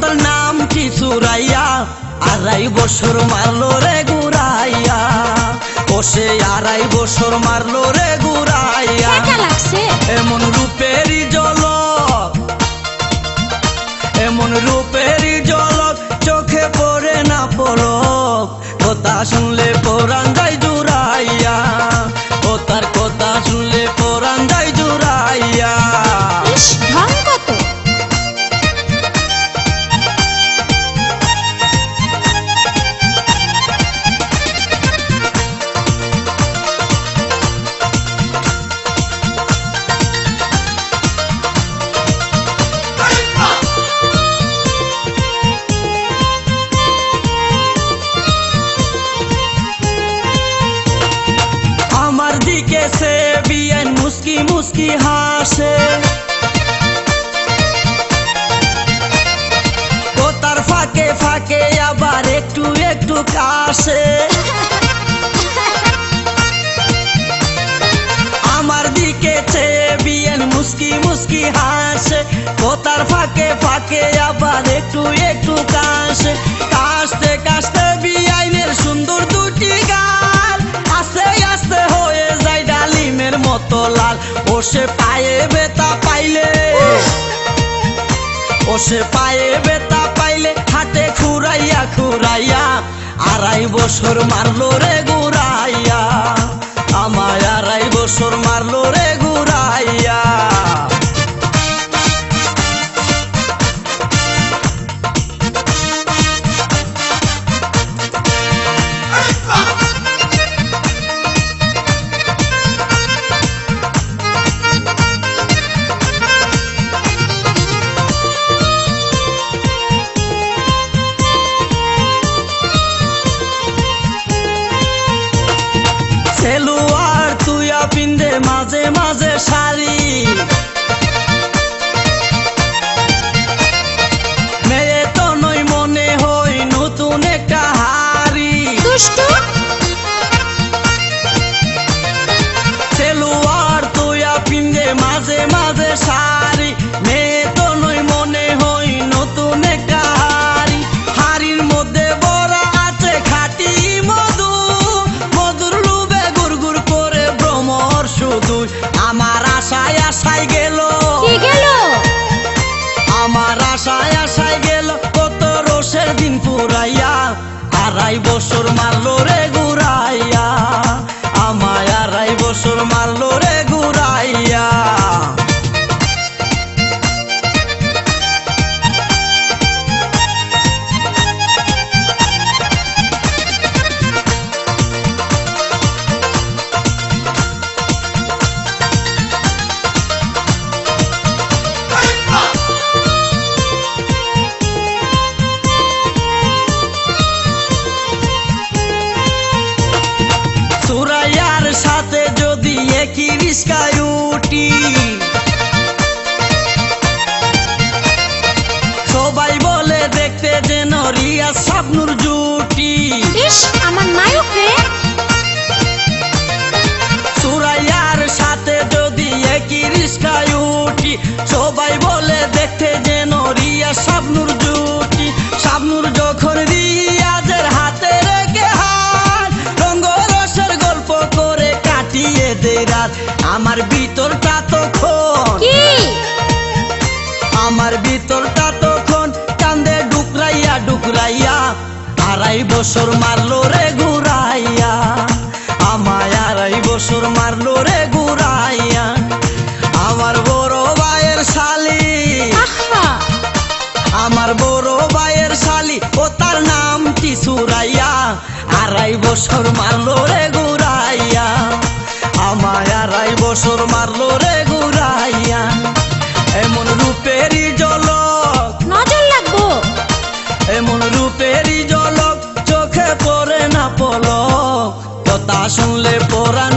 তোর নাম কি সুরাইয়া, 2.5 বছর মারলো রে ঘুরাইয়া, ও সে 2.5 বছর মারলো রে ঘুরাইয়া। এমন রূপেরই ঝলক, এমন রূপেরই ঝলক, চোখে পড়ে না পলক, কথা শুনলে পরাণ যায় জুড়াইয়া, ও তার কথা শুনলে পরাণ যায় জুড়াইয়া। সে বিয়ান মুস্কি মুস্কি হাসে, ও তার ফাঁকে ফাঁকে আবার একটু একটু কাশে, আমার দিকে চেয়ে বিয়ান মুস্কি মুস্কি হাসে, ও তার ফাঁকে ফাঁকে আবার একটু একটু কাশে। কাশতে কাশতে বিয়াইনের সুন্দর দুটি গাল আস্তে আস্তে হয়ে যায় ডালিমের মতো লাল। ও সে পায়ে ব্যথা পাইলে, ও সে পায়ে ব্যথা পাইলে হাতে খুরাইয়া খুরাইয়া, 2.5 বছর মারলো রে ঘুরাইয়া, আমায় 2.5 বছর মারলো রে ঘুরাইয়া। সেলুয়ার তুইয়া পিন্দে মাঝে মাঝে শাড়ি, মেয়ে তো নই মনে হই নতুন একটা হাড়ি। সেলুয়ার তুইয়া পিন্দে মাঝে মাঝে শাড়ি, মেয়ে তো নই মনে হই নতুন একটা হাড়ি। হাড়ির মধ্যে বড়া আছে খাঁটি মধু, মধুর লুবে গুড় গুড় করে ভ্রমর শুধু। আমার আশায় আশায় গেল, আমার আশায় আশায় গেল কত রোষের দিন পুরাইয়া, 2.5 বছর মারলো রে ঘুরাইয়া, আমায় 2.5 বছর মারলো রে ঘুরাইয়া। সুরাইয়ার সাথে যদি একই রিস্কায় উঠি, সবাই বলে দেখতে যেন রিয়াজ শাবনূর জুটি। আমার নায়ক রে। সুরাইয়ার সাথে যদি একই রিস্কায় উঠি, সবাই বলে দেখতে যেন রিয়াজ শাবনূর জুটি। শাবনূর যখন রিয়াজের হাতে রেখে হাত, রঙ্গরসের গল্প করে কাটিয়ে দেয় রাত। আমার ভিতরটা তখন, আমার ভিতরটা তখন কান্দে ডুকরাইয়া ডুকরাইয়া, 2.5 বছর মারলো রে ঘুরাইয়া, আমায় 2.5 বছর মারলো রে ঘুরাইয়া। আমার বড় ভাইয়ের শালি, আমার বড় ভাইয়ের শালি, ও তার নাম কি সুরাইয়া, 2.5 বছর মারলো রে ঘুরাইয়া, আমায় 2.5 বছর মারলো রে ঘুরাইয়া। এমন রূপেরই ঝলক, নজর লাগবো, এমন রূপেরই ঝলক, চোখে পড়ে না পলক, কথা শুনলে পরাণ